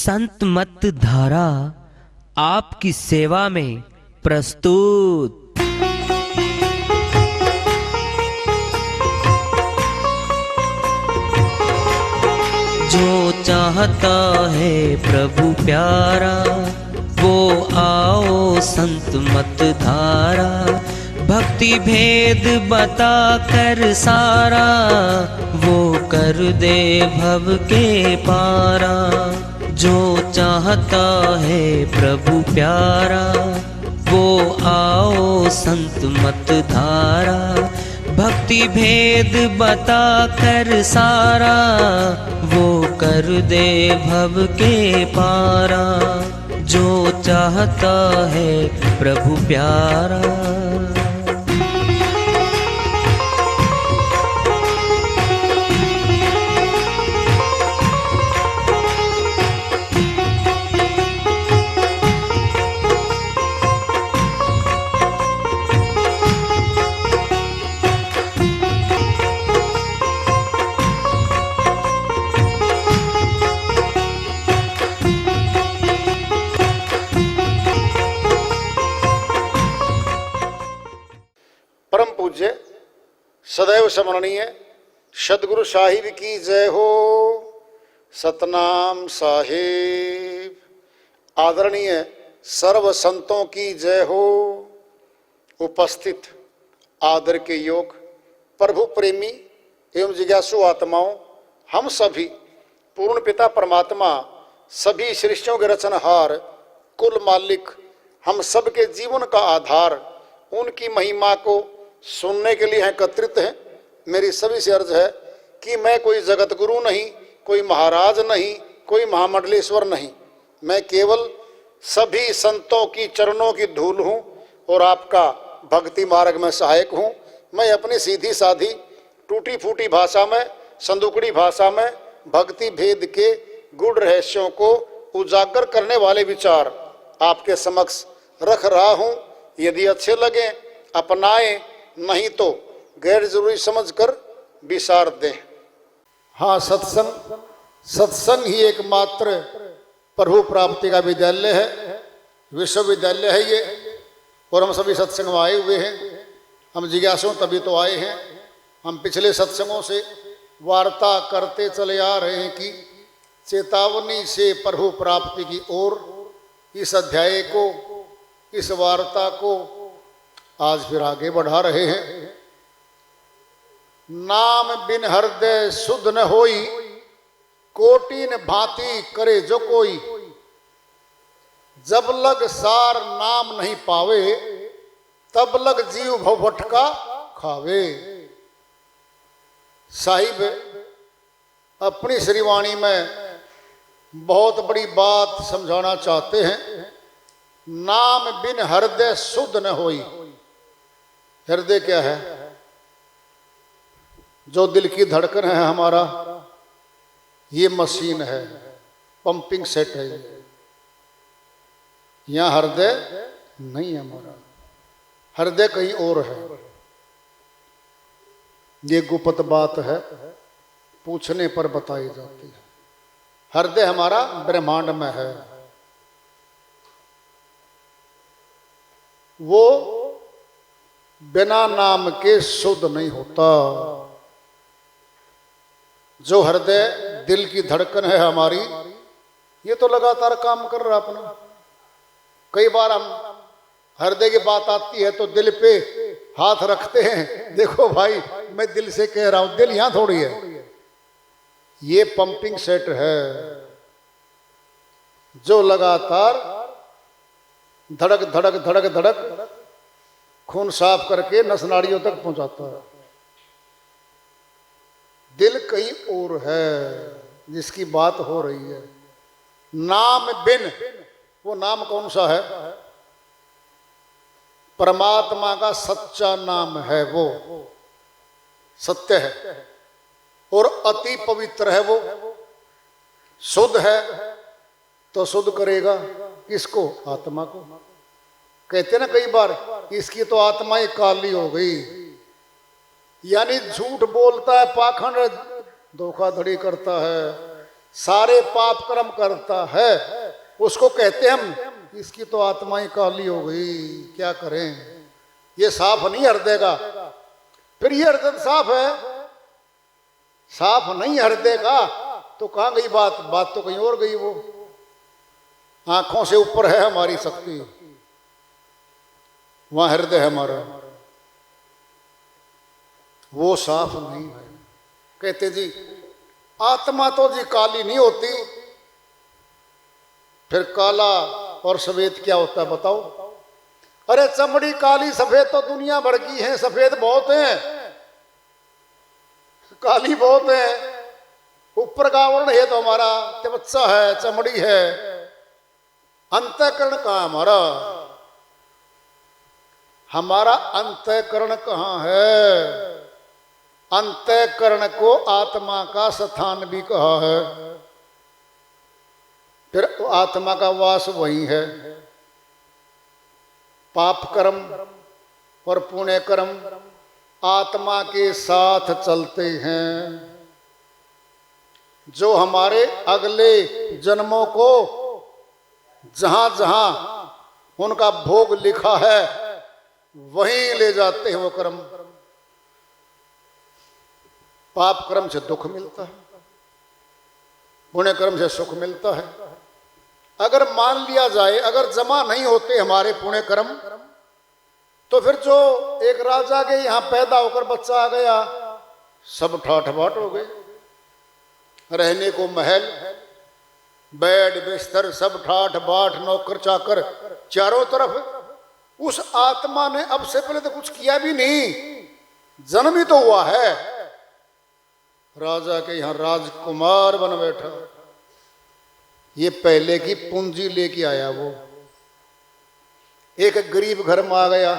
संत मत धारा आपकी सेवा में प्रस्तुत। जो चाहता है प्रभु प्यारा वो आओ संत मत धारा। भक्ति भेद बता कर सारा वो कर दे भव के पारा। जो चाहता है प्रभु प्यारा वो आओ संत मत धारा। भक्ति भेद बता कर सारा वो कर दे भव के पारा। जो चाहता है प्रभु प्यारा। परम पूज्य सदैव स्मरणीय सदगुरु साहिब की जय हो। सतनाम साहिब। आदरणीय सर्व संतों की जय हो। उपस्थित आदर के योग प्रभु प्रेमी एवं जिज्ञासु आत्माओं, हम सभी पूर्ण पिता परमात्मा सभी सृष्टियों के रचनहार कुल मालिक हम सबके जीवन का आधार उनकी महिमा को सुनने के लिए एकत्रित हैं। मेरी सभी से अर्ज है कि मैं कोई जगत गुरु नहीं, कोई महाराज नहीं, कोई महामंडलेश्वर नहीं। मैं केवल सभी संतों की चरणों की धूल हूँ और आपका भक्ति मार्ग में सहायक हूँ। मैं अपनी सीधी साधी टूटी फूटी भाषा में, संदुकड़ी भाषा में भक्ति भेद के गूढ़ रहस्यों को उजागर करने वाले विचार आपके समक्ष रख रहा हूँ। यदि अच्छे लगे अपनाएं, नहीं तो गैर जरूरी समझकर विसार दें। हाँ, सत्संग ही एकमात्र प्रभु प्राप्ति का विद्यालय है, विश्वविद्यालय है ये। और हम सभी सत्संग में आए हुए हैं। हम जिज्ञासु तभी तो आए हैं। हम पिछले सत्संगों से वार्ता करते चले आ रहे हैं कि चेतावनी से प्रभु प्राप्ति की ओर इस अध्याय को, इस वार्ता को आज फिर आगे बढ़ा रहे हैं। नाम बिन हृदय शुद्ध न होई, कोटिन भांति करे जो कोई। जब लग सार नाम नहीं पावे, तब लग जीव भवभटका खावे। साहिब अपनी श्रीवाणी में बहुत बड़ी बात समझाना चाहते हैं। नाम बिन हृदय शुद्ध न होई। हृदय क्या है? जो दिल की धड़कन है हमारा, ये मशीन है, पंपिंग सेट है। यहां हृदय नहीं है हमारा, हृदय कहीं और है। ये गुप्त बात है, पूछने पर बताई जाती है। हृदय हमारा ब्रह्मांड में है। वो बिना नाम के शुद्ध नहीं होता। जो हृदय दिल की धड़कन है हमारी, ये तो लगातार काम कर रहा अपना। कई बार हम हृदय की बात आती है तो दिल पे हाथ रखते हैं, देखो भाई मैं दिल से कह रहा हूं, दिल यहां थोड़ी है। ये पंपिंग सेट है जो लगातार धड़क धड़क धड़क धड़क खून साफ करके नस नाड़ियों तक पहुंचाता है। दिल कहीं और है जिसकी बात हो रही है। नाम बिन, वो नाम कौन सा है? परमात्मा का सच्चा नाम है, वो सत्य है और अति पवित्र है। वो शुद्ध है तो शुद्ध करेगा किसको? आत्मा को। कहते ना कई बार, इसकी तो आत्मा ही काली हो गई। यानी झूठ बोलता है, पाखंड धोखाधड़ी करता है, सारे पाप कर्म करता है, उसको कहते हम इसकी तो आत्मा ही काली हो गई, क्या करें, ये साफ नहीं हृदय का। फिर ये हृदय साफ है, साफ नहीं हृदय का तो कहां गई बात, बात तो कहीं और गई। वो आंखों से ऊपर है हमारी शक्ति, वहां हृदय है हमारा, वो साफ नहीं है। कहते जी आत्मा तो जी काली नहीं होती, फिर काला और सफेद क्या होता है बताओ। अरे चमड़ी काली सफेद तो दुनिया भर की है, सफेद बहुत है, काली बहुत है। ऊपर का आवरण है तो हमारा त्वचा है, चमड़ी है, अंतःकरण कहाँ हमारा, हमारा अंतःकरण कहाँ है। अंतःकरण को आत्मा का स्थान भी कहा है, फिर आत्मा का वास वही है। पाप कर्म और पुण्य कर्म आत्मा के साथ चलते हैं, जो हमारे अगले जन्मों को जहां जहां उनका भोग लिखा है वहीं ले जाते हैं वो कर्म। पाप कर्म से दुख मिलता है, पुण्य कर्म से सुख मिलता है। अगर मान लिया जाए अगर जमा नहीं होते हमारे पुण्य कर्म, तो फिर जो एक राजा के यहां पैदा होकर बच्चा आ गया, सब ठाठ बाट हो गए। रहने को महल, बेड बिस्तर सब ठाठ बाट, नौकर चाकर चारों तरफ। उस आत्मा ने अब से पहले तो कुछ किया भी नहीं, जन्म ही तो हुआ है, राजा के यहां राजकुमार बन बैठा। ये पहले की पूंजी लेके आया। वो एक गरीब घर में आ गया,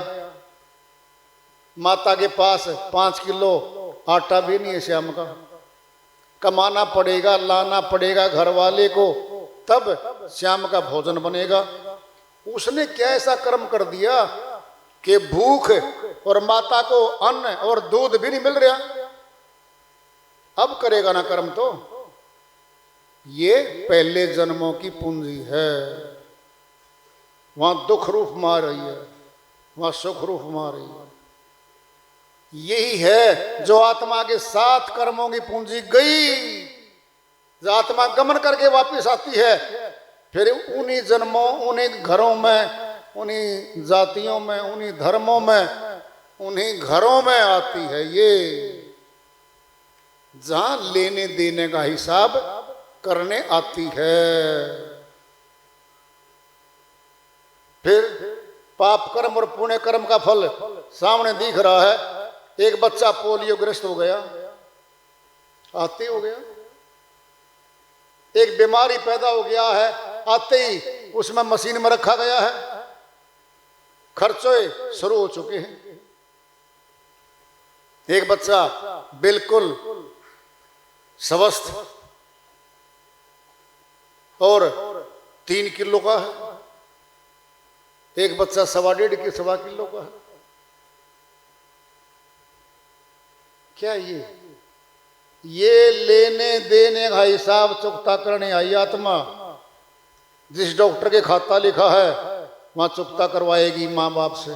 माता के पास 5 किलो आटा भी नहीं है श्याम का, कमाना पड़ेगा, लाना पड़ेगा घर वाले को, तब श्याम का भोजन बनेगा। उसने क्या ऐसा कर्म कर दिया कि भूख और माता को अन्न और दूध भी नहीं मिल रहा। अब करेगा ना कर्म, तो ये पहले जन्मों की पूंजी है। वहां दुख रूप मार रही है, वहां सुख रूप मार रही है। यही है जो आत्मा के साथ कर्मों की पूंजी गई, जो आत्मा गमन करके वापस आती है, फिर उन्हीं जन्मों, उन्हीं घरों में, उन्हीं जातियों में, उन्हीं धर्मों में, उन्हीं घरों में आती है। ये जहां लेने देने का हिसाब करने आती है। फिर पाप कर्म और पुण्य कर्म का फल सामने दिख रहा है। एक बच्चा पोलियो ग्रस्त हो गया, आते हो गया। एक बीमारी पैदा हो गया है, आते ही उसमें मशीन में रखा गया है, खर्चे शुरू हो चुके हैं। एक बच्चा बिल्कुल स्वस्थ और 3 किलो का है, एक बच्चा 1.5 किलो का है। क्या ये लेने देने का हिसाब चुकता करने आई आत्मा। जिस डॉक्टर के खाता लिखा है वहां चुकता करवाएगी माँ बाप से,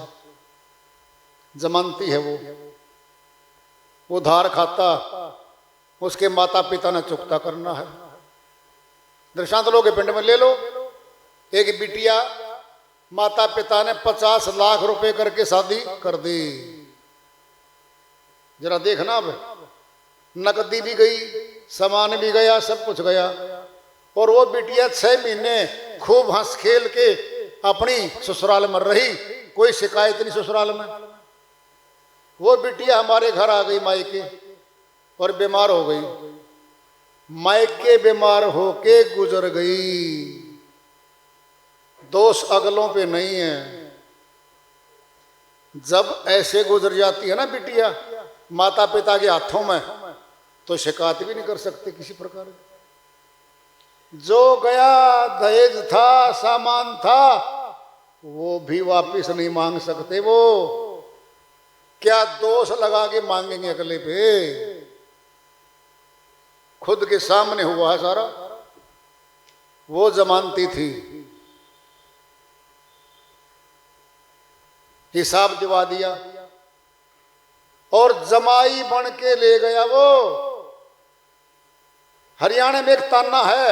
जमानती है वो उधार खाता उसके माता पिता ने चुकता करना है। दृष्टांत लोगे पिंड में ले लो, एक बिटिया माता पिता ने 50 लाख रुपए करके शादी कर दी। जरा देखना, अब नकदी भी गई, सामान भी गया, सब कुछ गया, और वो बिटिया 6 महीने खूब हंस खेल के अपनी ससुराल में रही, कोई शिकायत नहीं ससुराल में। वो बिटिया हमारे घर आ गई मायके और बीमार हो गई, मायके बीमार होके गुजर गई। दोष अगलों पे नहीं है। जब ऐसे गुजर जाती है ना बिटिया माता पिता के हाथों में, तो शिकायत भी नहीं कर सकते किसी प्रकार की। जो गया दहेज था, सामान था, वो भी वापस नहीं मांग सकते। वो क्या दोष लगा के मांगेंगे अगले पे? खुद के सामने हुआ है सारा। वो जमानती थी, हिसाब दिवा दिया और जमाई बन के ले गया। वो हरियाणा में एक ताना है,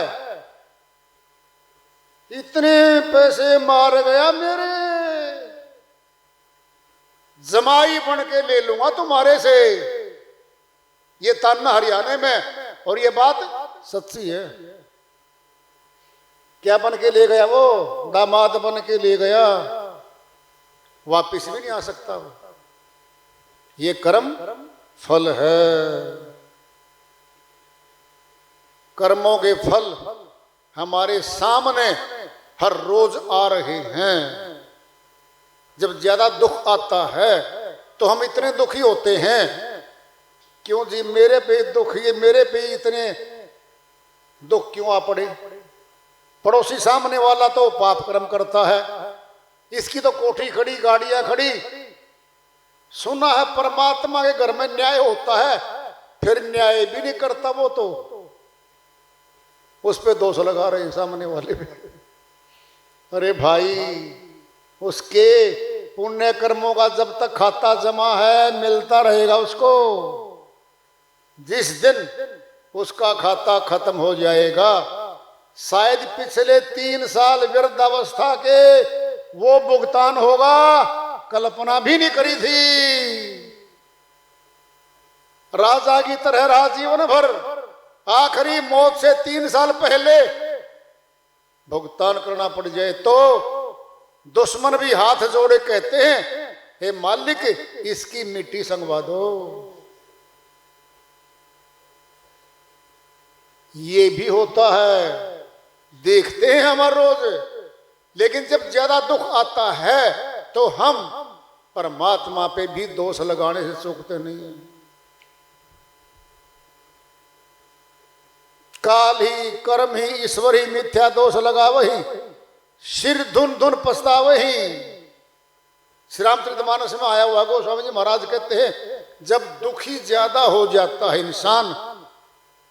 इतने पैसे मार गया मेरे, जमाई बन के ले लूंगा तुम्हारे से। ये ताना हरियाणा में, और ये बात सच्ची है। क्या बन के ले गया वो? दामाद बन के ले गया, वापिस भी नहीं आ सकता। ये कर्म फल है। कर्मों के फल हमारे सामने हर रोज आ रहे हैं। जब ज्यादा दुख आता है तो हम इतने दुखी होते हैं, क्यों जी मेरे पे दुख, ये मेरे पे इतने दुख क्यों आ पड़े? पड़ोसी सामने वाला तो पाप कर्म करता है, इसकी तो कोठी खड़ी, गाड़ियां खड़ी। सुना है परमात्मा के घर में न्याय होता है, फिर न्याय भी नहीं करता वो, तो उस पे दोष लगा रहे हैं सामने वाले पे। अरे भाई, उसके पुण्य कर्मों का जब तक खाता जमा है मिलता रहेगा उसको। जिस दिन उसका खाता खत्म हो जाएगा, शायद पिछले 3 साल वृद्धावस्था के वो भुगतान होगा, कल्पना भी नहीं करी थी। राजा की तरह रहा जीवन भर, आखिरी मौत से 3 साल पहले भुगतान करना पड़ जाए तो दुश्मन भी हाथ जोड़े कहते हैं, हे मालिक इसकी मिट्टी संगवा दो। ये भी होता है, देखते हैं हम हर रोज। लेकिन जब ज्यादा दुख आता है तो हम परमात्मा पे भी दोष लगाने से चूकते नहीं हैं। काल ही कर्म ही ईश्वर ही मिथ्या दोष लगा वही, सिर धुन धुन पछतावही। श्री रामचरितमानस में आया हुआ गोस्वामी जी महाराज कहते हैं, जब दुखी ज्यादा हो जाता है इंसान,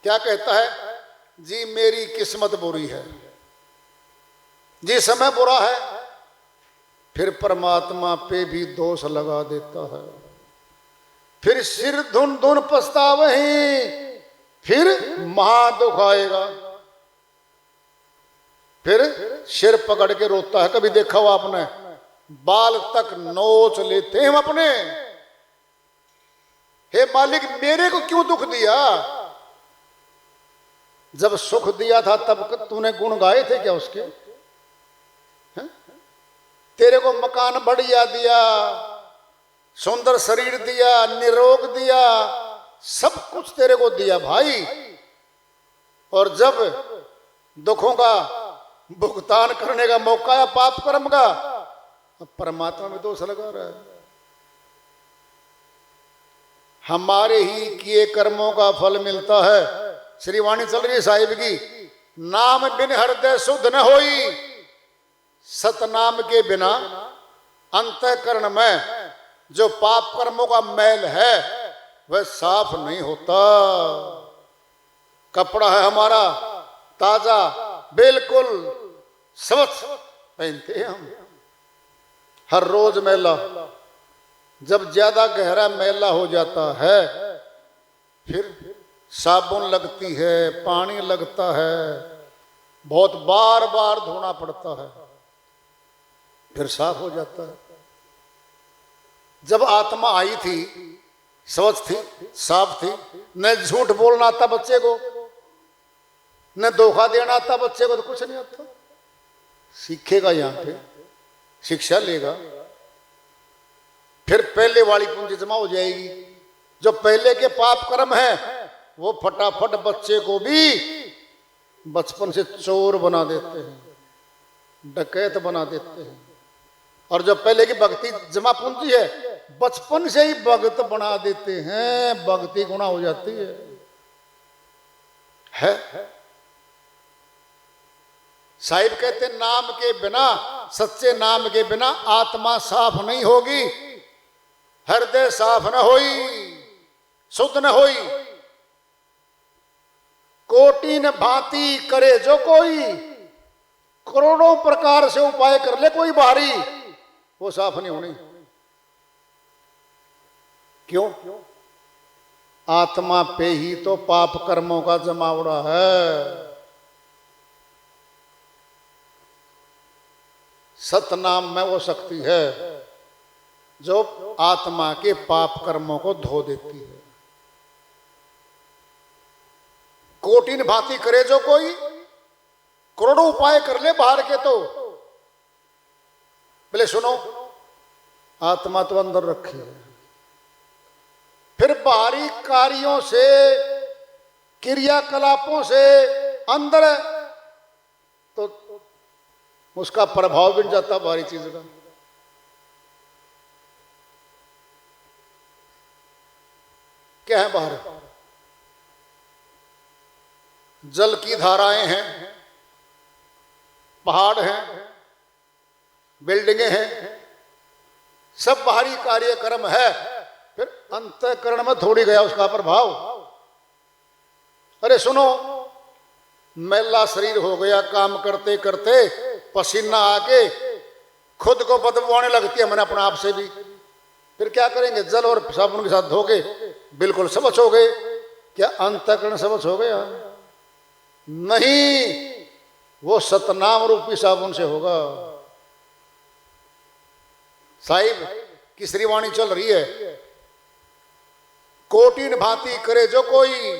क्या कहता है? जी मेरी किस्मत बुरी है, जी समय बुरा है। फिर परमात्मा पे भी दोष लगा देता है, फिर सिर धुन धुन पछतावही, फिर महादुख आएगा, फिर सिर पकड़ के रोता है। कभी देखा हो आपने? बाल तक नोच लेते हैं हम अपने, हे मालिक मेरे को क्यों दुख दिया? जब सुख दिया था तब तूने गुण गाए थे क्या उसके? तेरे को मकान बढ़िया दिया, सुंदर शरीर दिया, निरोग दिया, सब कुछ तेरे को दिया भाई, और जब दुखों का भुगतान करने का मौका या पाप कर्म का, अब परमात्मा में दोष लगा रहा है। हमारे ही किए कर्मों का फल मिलता है। श्री वाणी चल रही है साहिब की, नाम बिन हृदय शुद्ध न होई, सतनाम के बिना अंतःकरण में जो पाप कर्मों का मैल है वह साफ नहीं होता। कपड़ा है हमारा ताजा, बिल्कुल स्वच्छ पहनते हैं हम, हर रोज मैला। जब ज्यादा गहरा मैला हो जाता है फिर साबुन लगती है, पानी लगता है, बहुत बार बार धोना पड़ता है, फिर साफ हो जाता है। जब आत्मा आई थी स्वच्छ थी, साफ थी, न झूठ बोलना आता बच्चे को, न धोखा देना आता बच्चे को, तो कुछ नहीं आता। सीखेगा यहाँ पे, शिक्षा लेगा, फिर पहले वाली पूंजी जमा हो जाएगी। जो पहले के पाप कर्म है वो फटाफट बच्चे को भी बचपन से चोर बना देते हैं, डकैत बना देते हैं। और जो पहले की भक्ति जमा पूंजी है बचपन से ही भक्त बना देते हैं, भक्ति गुना हो जाती है। साहिब कहते नाम के बिना, सच्चे नाम के बिना आत्मा साफ नहीं होगी, हृदय साफ न होई, शुद्ध न होई। कोटि न भांति करे जो कोई, करोड़ों प्रकार से उपाय कर ले कोई बाहरी, वो साफ नहीं होनी। क्यों? आत्मा पे ही तो पाप कर्मों का जमावड़ा है। सतनाम में वो शक्ति है जो आत्मा के पाप कर्मों को धो देती है। कोटिन भांति करे जो कोई, करोड़ों उपाय कर ले बाहर के, तो पहले सुनो, आत्मा तो अंदर रखी है, फिर बाहरी कार्यों से, क्रियाकलापों से अंदर है, तो उसका प्रभाव बन जाता बाहरी चीज का। क्या है बाहर? जल की धाराएं हैं, पहाड़ हैं, बिल्डिंगें हैं, सब बाहरी कार्यक्रम है, फिर अंतःकरण में थोड़ी गया उसका प्रभाव। अरे सुनो, मैला शरीर हो गया, काम करते करते पसीना आके खुद को बदबू आने लगती है, मैंने अपने आप से भी, फिर क्या करेंगे? जल और साबुन के साथ धो के बिल्कुल स्वच्छ हो गए। क्या अंतःकरण स्वच्छ हो गया? नहीं, वो सतनाम रूपी साबुन से होगा। साहिब की श्रीवाणी चल रही है, कोटिन भांति करे जो कोई,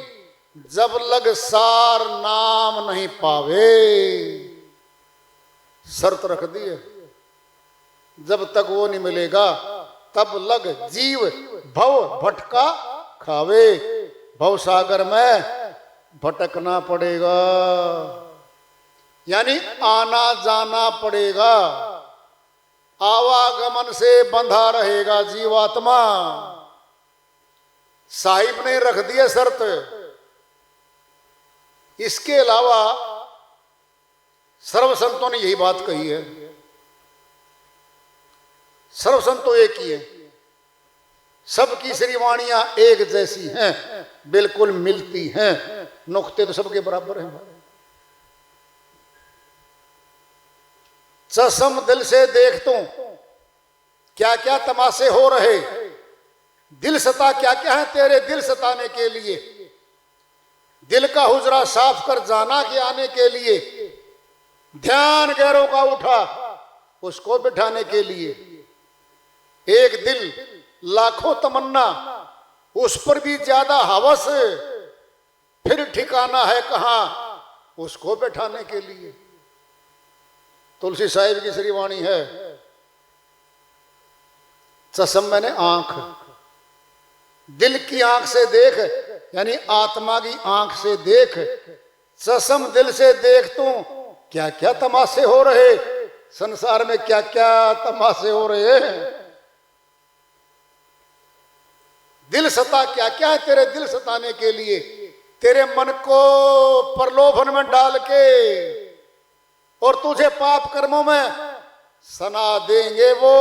जब लग सार नाम नहीं पावे। शर्त रख दी है, जब तक वो नहीं मिलेगा तब लग जीव भव भटका खावे। भव सागर में भटकना पड़ेगा, यानी आना जाना पड़ेगा, आवागमन से बंधा रहेगा जीवात्मा। साहिब ने रख दिया शर्त। इसके अलावा सर्व संतों ने यही बात कही है। सर्व संतों एक ही है, सबकी श्रीवाणियां एक जैसी हैं, बिल्कुल मिलती हैं, नुक्ते तो सबके बराबर हैं। चशम दिल से देख तू क्या क्या तमाशे हो रहे, दिल सता क्या क्या है तेरे दिल सताने के लिए, दिल का हुजरा साफ कर जाना के आने के लिए, ध्यान गैरों का उठा उसको बिठाने के लिए। एक दिल लाखों तमन्ना, उस पर भी ज्यादा हवस, फिर ठिकाना है कहां उसको बैठाने के लिए। तुलसी साहिब की श्रीवाणी है, चशम मैंने आंख, दिल की आंख से देख, यानी आत्मा की आंख से देख। चशम दिल से देख तू क्या क्या तमाशे हो रहे, संसार में क्या क्या तमाशे हो रहे हैं। दिल सता क्या क्या है तेरे दिल सताने के लिए, तेरे मन को प्रलोभन में डाल के और तुझे पाप कर्मों में सना देंगे वो।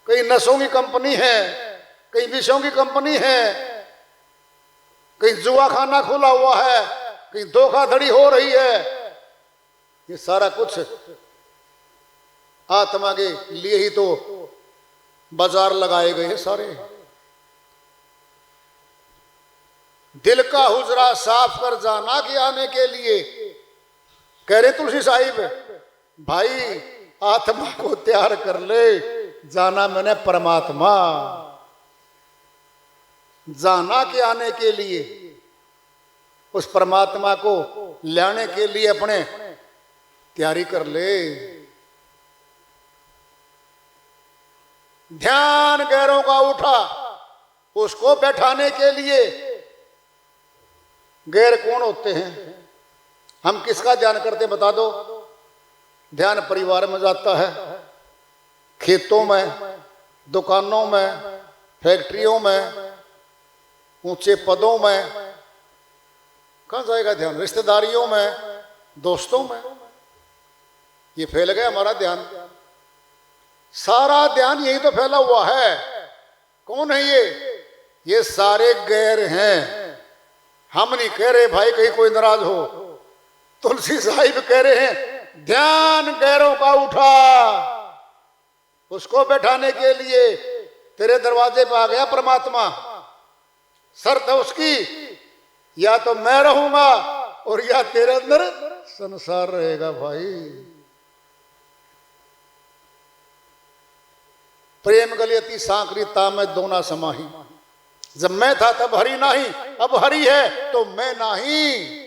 कहीं नशों की कंपनी है, कहीं विषयों की कंपनी है, कहीं जुआ खाना खुला हुआ है, कहीं धोखाधड़ी हो रही है। ये सारा कुछ आत्मा के लिए ही तो बाजार लगाए गए हैं सारे। दिल का हुजरा साफ कर जाना के आने के लिए कह रहे तुलसी साहिब, भाई आत्मा को तैयार कर ले, जाना मैंने परमात्मा। जाना के आने के लिए, उस परमात्मा को लाने के लिए अपने तैयारी कर ले। ध्यान गैरों का उठा उसको बैठाने के लिए। गैर कौन होते हैं? हम किसका ध्यान करते बता दो? ध्यान परिवार में जाता है, खेतों में, दुकानों में, फैक्ट्रियों में, ऊंचे पदों में। कहां जाएगा ध्यान? रिश्तेदारियों में, दोस्तों में। ये फैल गया हमारा ध्यान। सारा ध्यान यही तो फैला हुआ है। कौन है ये? ये सारे गैर हैं। हम नहीं कह रहे भाई कहीं कोई नाराज हो। तुलसी साहिब कह रहे हैं ध्यान गैरों का उठा, उसको बैठाने के लिए तेरे दरवाजे पर आ गया परमात्मा। शर्त है उसकी, या तो मैं रहूंगा और या तेरे अंदर संसार रहेगा भाई। प्रेम गलियती सांकरी ताम में दोना समाही, जब मैं था तब हरि नहीं, अब हरि है तो मैं नहीं।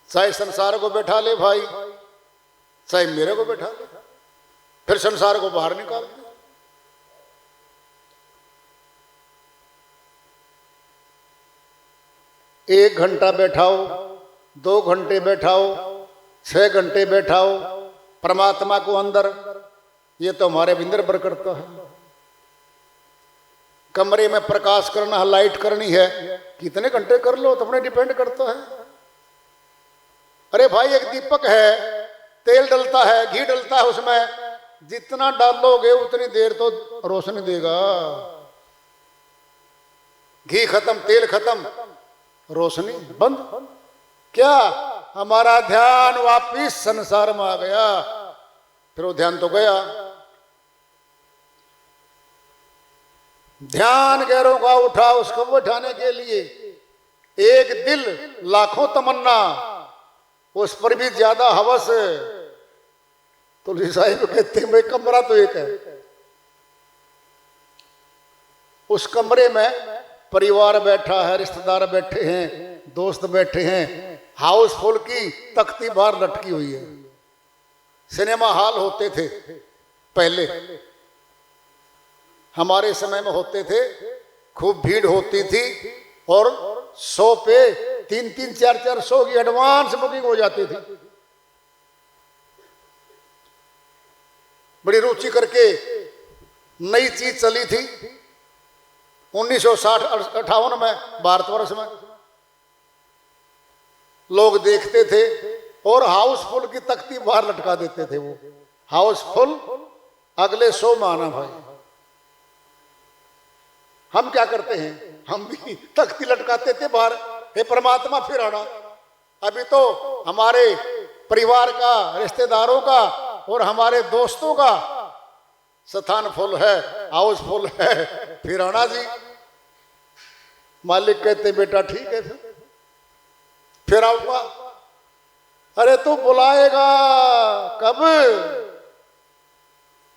चाहे संसार को बैठा ले भाई, चाहे मेरे को बैठा ले, फिर संसार को बाहर निकाल दे। 1 घंटा बैठाओ, 2 घंटे बैठाओ, 6 घंटे बैठाओ परमात्मा को अंदर, ये तो हमारे भीतर पर करता है। कमरे में प्रकाश करना है, लाइट करनी है, कितने घंटे कर लो तो अपने डिपेंड करता है। अरे भाई एक दीपक है, तेल डलता है, घी डलता है, उसमें जितना डालोगे उतनी देर तो रोशनी देगा। घी खत्म, तेल खत्म, रोशनी बंद। क्या हमारा ध्यान वापिस संसार में आ गया, फिर वो ध्यान तो गया। ध्यान गैरों का उठा, उसको बैठाने के लिए एक दिल लाखों तमन्ना, उस पर भी ज्यादा हवस। तुलसी साहिब कहते हैं भाई कमरा तो एक है, उस कमरे में परिवार बैठा है, रिश्तेदार बैठे हैं, दोस्त बैठे हैं, हाउसफुल की तख्ती बाहर लटकी हुई है। सिनेमा हॉल होते थे पहले, हमारे समय में होते थे, खूब भीड़ होती थी और 100 पे 3-3, 4-4 100 की एडवांस बुकिंग हो जाती थी। बड़ी रुचि करके नई चीज चली थी 1960-58 में भारतवर्ष में, लोग देखते थे और हाउसफुल की तख्ती बाहर लटका देते थे। वो हाउसफुल अगले 100 में आना भाई। हम क्या करते हैं, हम भी तख्ती लटकाते थे बाहर, हे परमात्मा फिर आना। अभी तो हमारे परिवार का, रिश्तेदारों का और हमारे दोस्तों का स्थान फुल है, हाउस फुल है, फिर आना जी। मालिक कहते बेटा ठीक है, फिर आऊंगा। अरे तू बुलाएगा कब,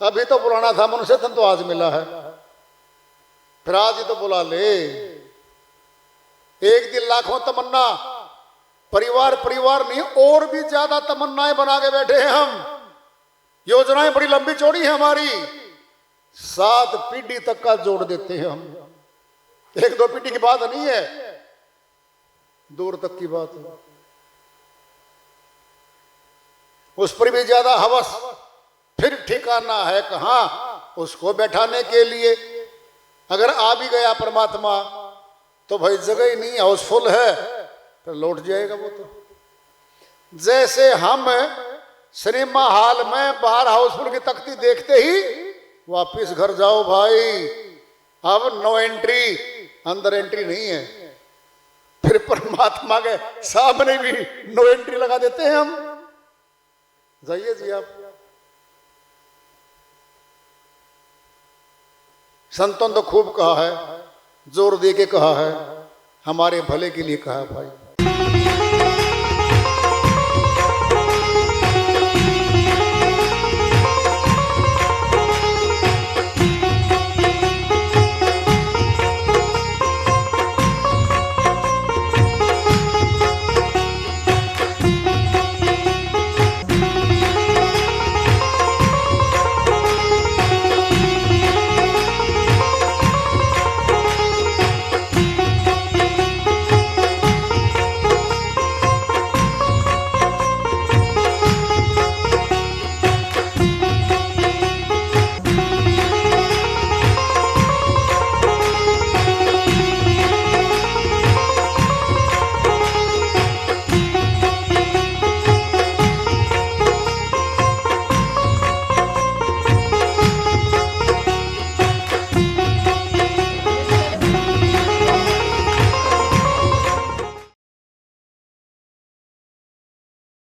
अभी तो बुलाना था मनुष्य तन तो आज मिला है, फिर आज ही तो बुला ले। एक दिन लाखों तमन्ना, परिवार परिवार नहीं और भी ज्यादा तमन्नाएं बना के बैठे हैं हम। योजनाएं बड़ी लंबी चौड़ी है हमारी, 7 पीढ़ी तक का जोड़ देते हैं हम। 1-2 पीढ़ी की बात नहीं है, दूर तक की बात है। उस पर भी ज्यादा हवस, फिर ठिकाना है कहां उसको बैठाने के लिए। अगर आ भी गया परमात्मा तो भाई जगह ही नहीं, हाउसफुल है, तो लौट जाएगा वो तो। जैसे हम सिनेमा हॉल में बाहर हाउसफुल की तख्ती देखते ही वापिस घर जाओ भाई, अब नो एंट्री, अंदर एंट्री नहीं है। फिर परमात्मा के सामने भी नो एंट्री लगा देते हैं हम। जाइए जी आप। संतों तो खूब कहा है, जोर दे के कहा है, हमारे भले के लिए कहा है भाई।